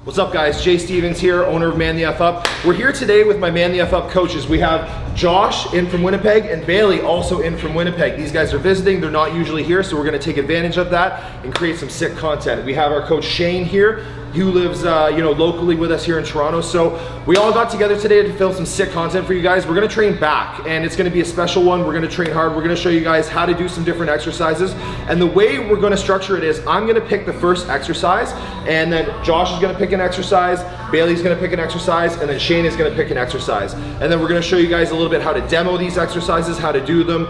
What's up guys, Jay Stevens here, owner of Man the F Up. We're here today with my Man the F Up coaches. We have Josh in from Winnipeg and Bailey also in from Winnipeg. These guys are visiting, they're not usually here, so we're gonna take advantage of that and create some sick content. We have our coach Shane here, who lives locally with us here in Toronto. So we all got together today to film some sick content for you guys. We're gonna train back and it's gonna be a special one. We're gonna train hard. We're gonna show you guys how to do some different exercises. And the way we're gonna structure it is I'm gonna pick the first exercise and then Josh is gonna pick an exercise, Bailey's gonna pick an exercise, and then Shane is gonna pick an exercise. And then we're gonna show you guys a little bit how to demo these exercises, how to do them,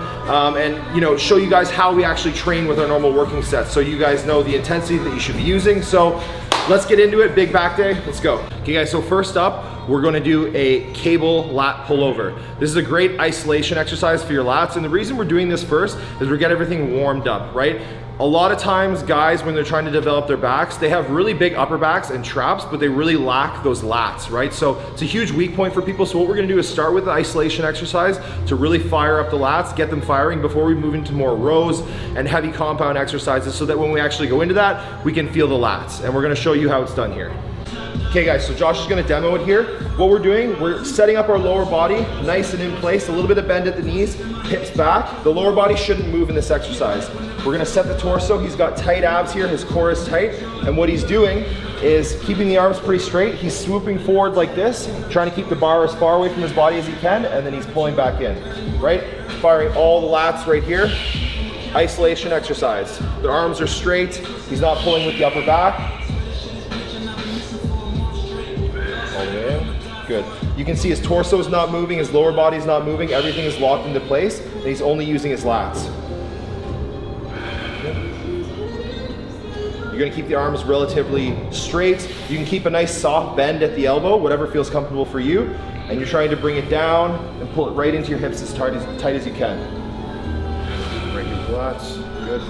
and show you guys how we actually train with our normal working sets so you guys know the intensity that you should be using. So let's get into it. Big back day, let's go. Okay guys, so first up, we're gonna do a cable lat pullover. This is a great isolation exercise for your lats, and the reason we're doing this first is we get everything warmed up, right? A lot of times guys, when they're trying to develop their backs, they have really big upper backs and traps, but they really lack those lats, right? So it's a huge weak point for people. So what we're gonna do is start with the isolation exercise to really fire up the lats, get them firing before we move into more rows and heavy compound exercises so that when we actually go into that, we can feel the lats. And we're gonna show you how it's done here. Okay guys, so Josh is gonna demo it here. What we're doing, we're setting up our lower body nice and in place, a little bit of bend at the knees, hips back. The lower body shouldn't move in this exercise. We're gonna set the torso. He's got tight abs here, his core is tight, and what he's doing is keeping the arms pretty straight. He's swooping forward like this, trying to keep the bar as far away from his body as he can, and then he's pulling back in, right? Firing all the lats right here. Isolation exercise. The arms are straight, he's not pulling with the upper back. Good. You can see his torso is not moving, his lower body is not moving, everything is locked into place, and he's only using his lats. You're gonna keep the arms relatively straight. You can keep a nice soft bend at the elbow, whatever feels comfortable for you, and you're trying to bring it down and pull it right into your hips as tight as you can. Right into the lats, good.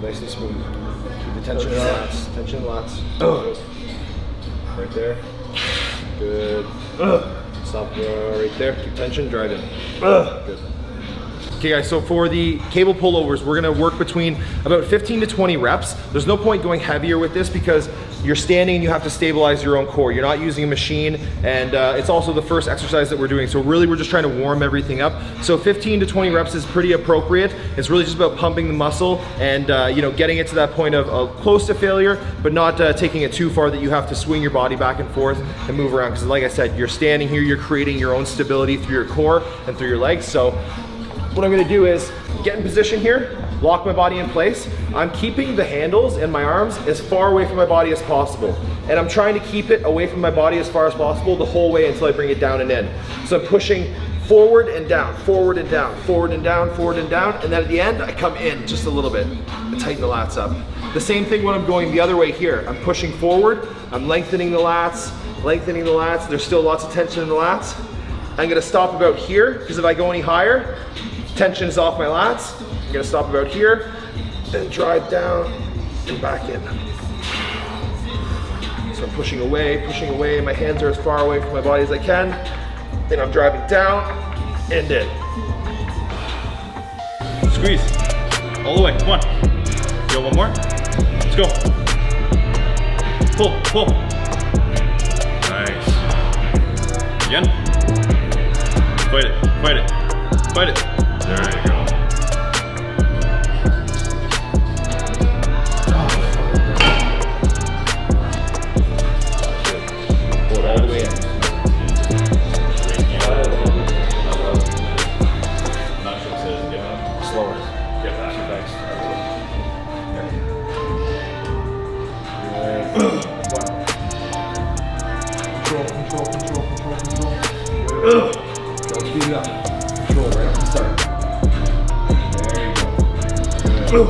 Nice and smooth. Keep the tension in the lats. Tension in the lats. Right there. Good. Stop right there. Keep tension. Drive in. Good. Okay guys, so for the cable pullovers, we're gonna work between about 15 to 20 reps. There's no point going heavier with this because you're standing and you have to stabilize your own core. You're not using a machine, and it's also the first exercise that we're doing. So really we're just trying to warm everything up. So 15 to 20 reps is pretty appropriate. It's really just about pumping the muscle and getting it to that point of close to failure, but not taking it too far that you have to swing your body back and forth and move around. Because like I said, you're standing here, you're creating your own stability through your core and through your legs. So what I'm gonna do is get in position here, lock my body in place. I'm keeping the handles and my arms as far away from my body as possible. And I'm trying to keep it away from my body as far as possible the whole way until I bring it down and in. So I'm pushing forward and down, forward and down, forward and down, forward and down. And then at the end, I come in just a little bit and tighten the lats up. The same thing when I'm going the other way here. I'm pushing forward, I'm lengthening the lats. There's still lots of tension in the lats. I'm gonna stop about here, because if I go any higher, tension is off my lats. I'm gonna stop about here, then drive down and back in. So I'm pushing away, my hands are as far away from my body as I can. Then I'm driving down and in. Squeeze, all the way, come on. Go one more, let's go. Pull, pull. Nice. Again. Fight it, fight it, fight it. There you go. Pull it all the way in. Slower. Get back. Control. Don't speed it up. Control right off the start. There you go. Come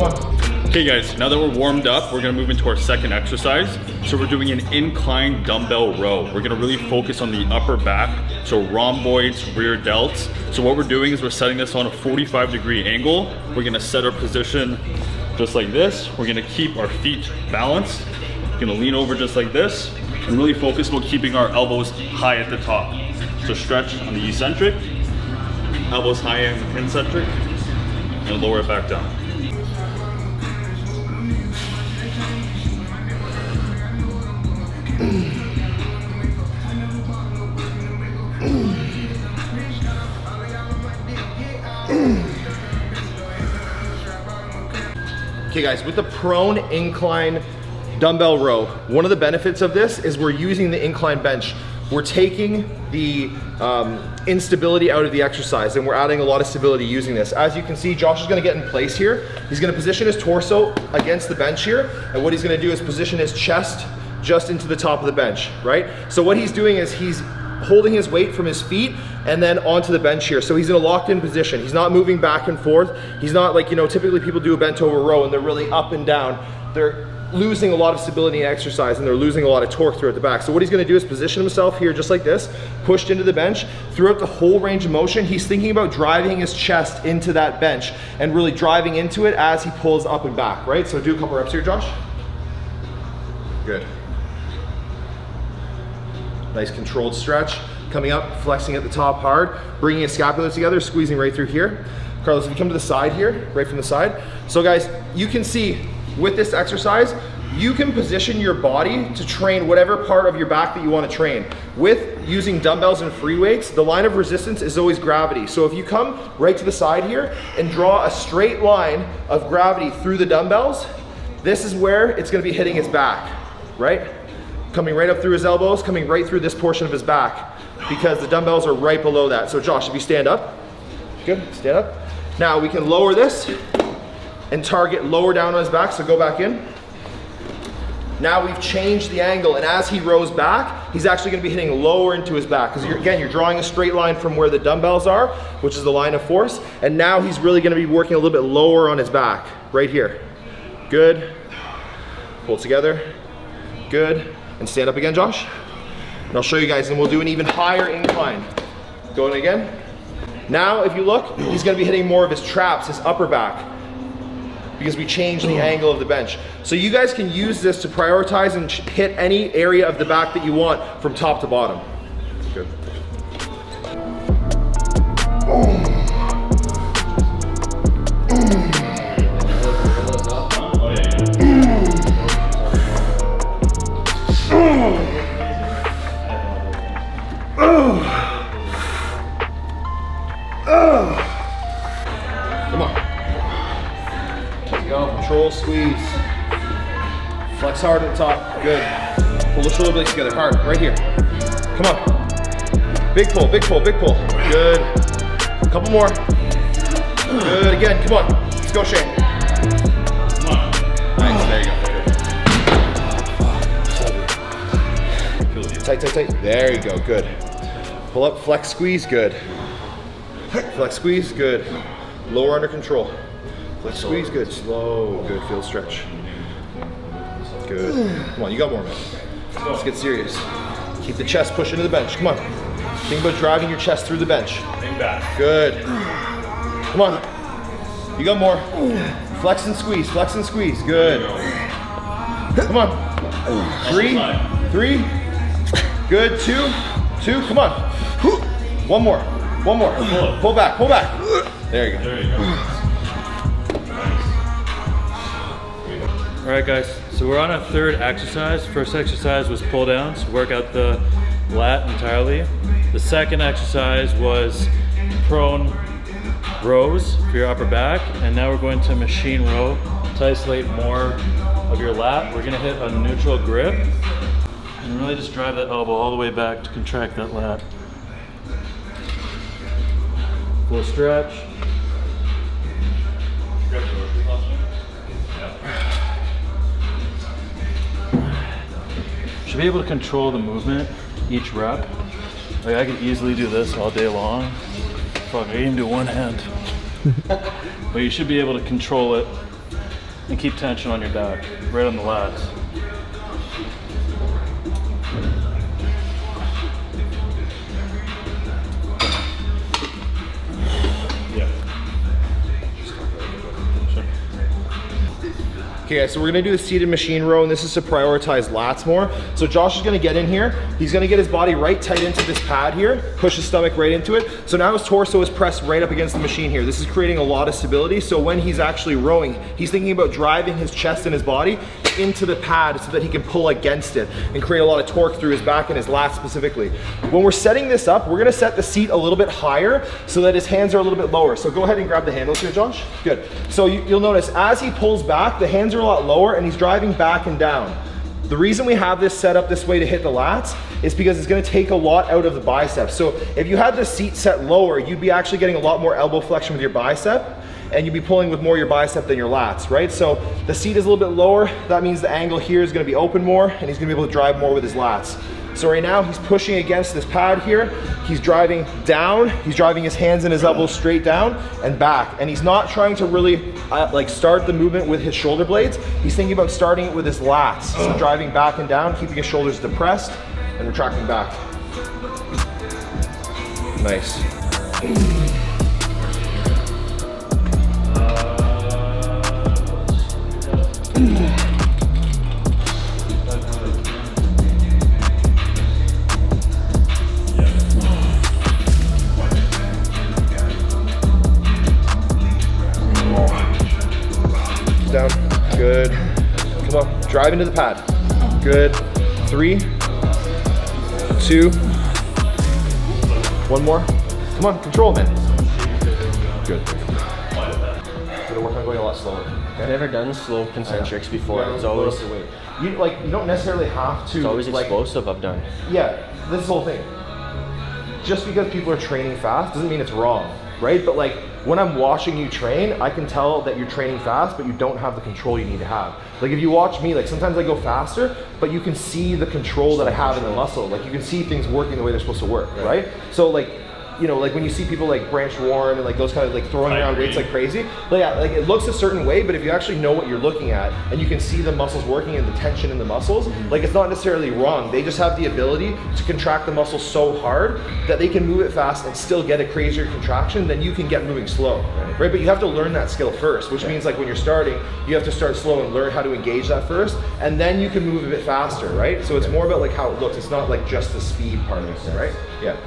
on. Okay guys, now that we're warmed up, we're gonna move into our second exercise. So we're doing an incline dumbbell row. We're gonna really focus on the upper back, so rhomboids, rear delts. So what we're doing is we're setting this on a 45-degree angle. We're gonna set our position just like this. We're gonna keep our feet balanced. We're gonna lean over just like this and really focus on keeping our elbows high at the top. So stretch on the eccentric, elbows high and concentric, and lower it back down. Okay guys, with the prone incline dumbbell row, one of the benefits of this is we're using the incline bench. We're taking the instability out of the exercise and we're adding a lot of stability using this. As you can see, Josh is gonna get in place here. He's gonna position his torso against the bench here, and what he's gonna do is position his chest just into the top of the bench, right? So what he's doing is he's holding his weight from his feet and then onto the bench here. So he's in a locked in position. He's not moving back and forth. He's not like, you know, typically people do a bent over row and they're really up and down. They're losing a lot of stability in exercise and they're losing a lot of torque throughout the back. So what he's gonna do is position himself here just like this, pushed into the bench. Throughout the whole range of motion, he's thinking about driving his chest into that bench and really driving into it as he pulls up and back, right? So do a couple reps here, Josh. Good. Nice controlled stretch. Coming up, flexing at the top hard, bringing his scapula together, squeezing right through here. Carlos, if you come to the side here, right from the side. So guys, you can see with this exercise, you can position your body to train whatever part of your back that you want to train. With using dumbbells and free weights, the line of resistance is always gravity. So if you come right to the side here and draw a straight line of gravity through the dumbbells, this is where it's going to be hitting his back, right? Coming right up through his elbows, coming right through this portion of his back, because the dumbbells are right below that. So Josh, if you stand up, good, stand up. Now we can lower this and target lower down on his back, so go back in. Now we've changed the angle, and as he rows back, he's actually gonna be hitting lower into his back, because again, you're drawing a straight line from where the dumbbells are, which is the line of force, and now he's really gonna be working a little bit lower on his back, right here. Good, pull together, good, and stand up again, Josh. And I'll show you guys, and we'll do an even higher incline. Going again. Now, if you look, he's gonna be hitting more of his traps, his upper back, because we changed the angle of the bench. So you guys can use this to prioritize and hit any area of the back that you want from top to bottom. Good. Come on. Let's go. Control, squeeze. Flex hard at the top. Good. Pull the shoulder blades together. Hard. Right here. Come on. Big pull, big pull, big pull. Good. A couple more. Good. Again. Come on. Let's go, Shane. Come on. Nice. There you go. Tight, tight, tight. There you go. Good. Pull up, flex, squeeze. Good. Flex, squeeze. Good. Lower under control. Flex, squeeze. Good. Slow. Good. Field stretch. Good. Come on, you got more, man. Let's get serious. Keep the chest pushing to the bench. Come on. Think about driving your chest through the bench. Think back. Good. Come on. You got more. Flex and squeeze. Flex and squeeze. Good. Come on. 3. 3. Good. 2. 2. Come on. One more. One more. Pull back. Pull back. There you go. There you go. All right, guys, so we're on a third exercise. First exercise was pull downs, work out the lat entirely. The second exercise was prone rows for your upper back, and now we're going to machine row to isolate more of your lat. We're gonna hit a neutral grip and really just drive that elbow all the way back to contract that lat. Full stretch. Should be able to control the movement each rep. Like I could easily do this all day long. Fuck, I can even do one hand. But you should be able to control it and keep tension on your back, right on the lats. Okay guys, so we're gonna do the seated machine row, and this is to prioritize lats more. So Josh is gonna get in here. He's gonna get his body right tight into this pad here, push his stomach right into it. So now his torso is pressed right up against the machine here. This is creating a lot of stability. So when he's actually rowing, he's thinking about driving his chest and his body into the pad so that he can pull against it and create a lot of torque through his back and his lats specifically. When we're setting this up, we're gonna set the seat a little bit higher so that his hands are a little bit lower. So go ahead and grab the handles here, Josh. Good. So you'll notice as he pulls back, the hands are a lot lower and he's driving back and down. The reason we have this set up this way to hit the lats is because it's gonna take a lot out of the biceps. So if you had the seat set lower, you'd be actually getting a lot more elbow flexion with your bicep, and you'd be pulling with more your bicep than your lats, right? So the seat is a little bit lower. That means the angle here is gonna be open more, and he's gonna be able to drive more with his lats. So right now he's pushing against this pad here. He's driving down. He's driving his hands and his elbows straight down and back. And he's not trying to really like start the movement with his shoulder blades. He's thinking about starting it with his lats. So driving back and down, keeping his shoulders depressed and retracting back. Nice. Down. Good. Come on. Drive into the pad. Good. 3, 2. One more. Come on. Control, man. Good. Gotta work on going a lot slower. Okay? I've never done slow concentrics before. Yeah, It's always you don't necessarily have to. it's always like, explosive. I've done. Yeah. This is the whole thing. Just because people are training fast doesn't mean it's wrong, right? But like when I'm watching you train, I can tell that you're training fast, but you don't have the control you need to have. Like if you watch me, like sometimes I go faster, but you can see the control that I have in the muscle. Like you can see things working the way they're supposed to work, right? So like, you know, like when you see people like Branch Warren and like those kind of like throwing around weights like crazy, like, yeah, like it looks a certain way, but if you actually know what you're looking at and you can see the muscles working and the tension in the muscles, like it's not necessarily wrong. They just have the ability to contract the muscle so hard that they can move it fast and still get a crazier contraction than you can get moving slow, right? But you have to learn that skill first, which means like when you're starting, you have to start slow and learn how to engage that first, and then you can move a bit faster, right? So it's more about like how it looks. It's not like just the speed part of it, right? Yeah.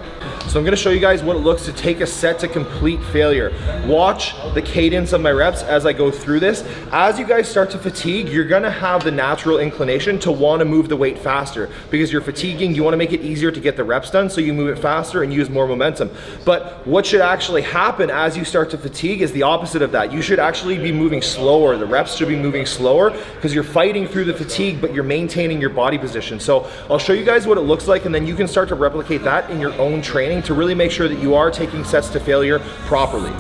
So I'm gonna show you guys what it looks to take a set to complete failure. Watch the cadence of my reps as I go through this. As you guys start to fatigue, you're gonna have the natural inclination to wanna move the weight faster because you're fatiguing, you wanna make it easier to get the reps done, so you move it faster and use more momentum. But what should actually happen as you start to fatigue is the opposite of that. You should actually be moving slower. The reps should be moving slower because you're fighting through the fatigue, but you're maintaining your body position. So I'll show you guys what it looks like, and then you can start to replicate that in your own training to really make sure that you are taking sets to failure properly.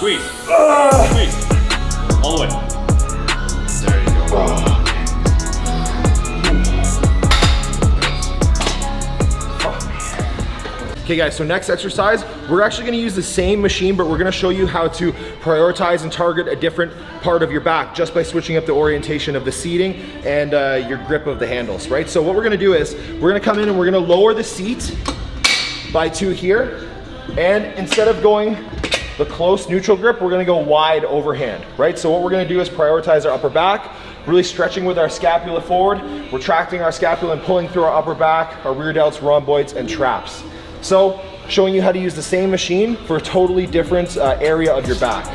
Squeeze. Squeeze. All the way. There you go. Okay guys, so next exercise, we're actually gonna use the same machine, but we're gonna show you how to prioritize and target a different part of your back just by switching up the orientation of the seating and your grip of the handles, right? So what we're gonna do is, we're gonna come in and we're gonna lower the seat by 2 here, and instead of going the close neutral grip, we're gonna go wide overhand, right? So what we're gonna do is prioritize our upper back, really stretching with our scapula forward, retracting our scapula and pulling through our upper back, our rear delts, rhomboids, and traps. So showing you how to use the same machine for a totally different area of your back.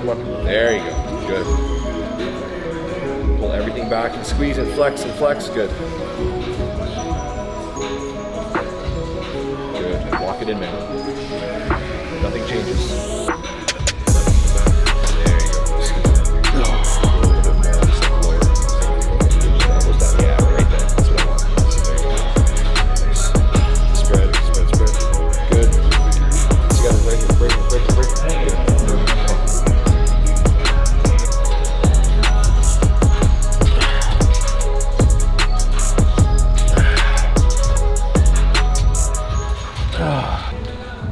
come on. There you go, good. Pull everything back and squeeze and flex, good. Good, lock it in, man. Nothing changes. There you go. A little bit more, just lower. Elbows down, yeah, right there. That's what I want. There you go. Nice. Spread. Good. You gotta break it. Good.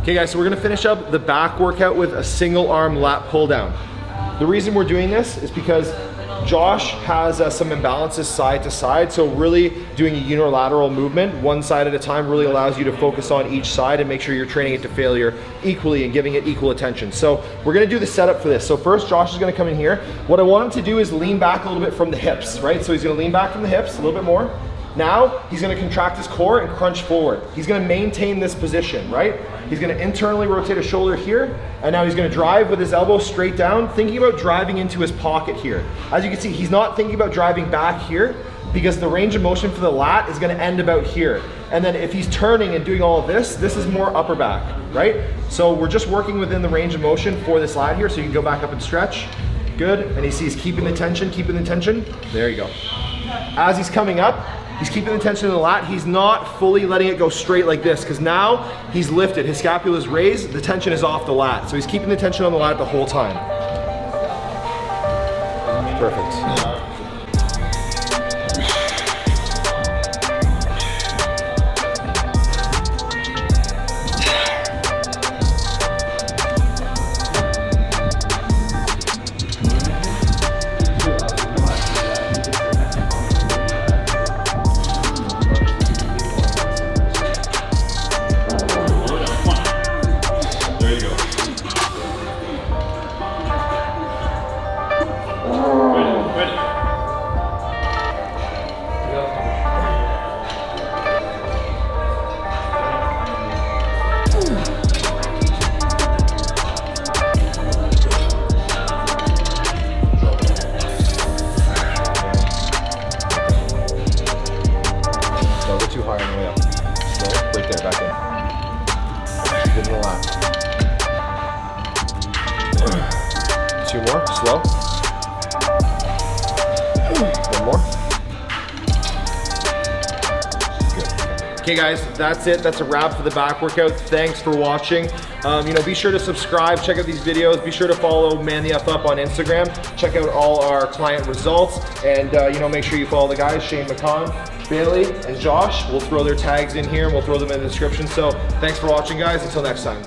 Okay guys, so we're gonna finish up the back workout with a single arm lat pull down. The reason we're doing this is because Josh has some imbalances side to side, so really doing a unilateral movement, one side at a time, really allows you to focus on each side and make sure you're training it to failure equally and giving it equal attention. So we're gonna do the setup for this. So first, Josh is gonna come in here. What I want him to do is lean back a little bit from the hips, right? So he's gonna lean back from the hips a little bit more. Now, he's gonna contract his core and crunch forward. He's gonna maintain this position, right? He's gonna internally rotate his shoulder here, and now he's gonna drive with his elbow straight down, thinking about driving into his pocket here. As you can see, he's not thinking about driving back here, because the range of motion for the lat is gonna end about here. And then if he's turning and doing all of this, this is more upper back, right? So we're just working within the range of motion for this lat here, so you can go back up and stretch. Good, and he sees keeping the tension. There you go. As he's coming up, he's keeping the tension in the lat. He's not fully letting it go straight like this, because now he's lifted. His scapula is raised, the tension is off the lat. So he's keeping the tension on the lat the whole time. Perfect. Too high on the way up. Slow, right there, back in. Good in the lat. Two more, slow. One more. Good. Okay guys, that's it. That's a wrap for the back workout. Thanks for watching. Be sure to subscribe, check out these videos. Be sure to follow Man the F Up on Instagram. Check out all our client results, and make sure you follow the guys, Shane McCon, Bailey, and Josh. We'll throw their tags in here and we'll throw them in the description. So thanks for watching guys, until next time.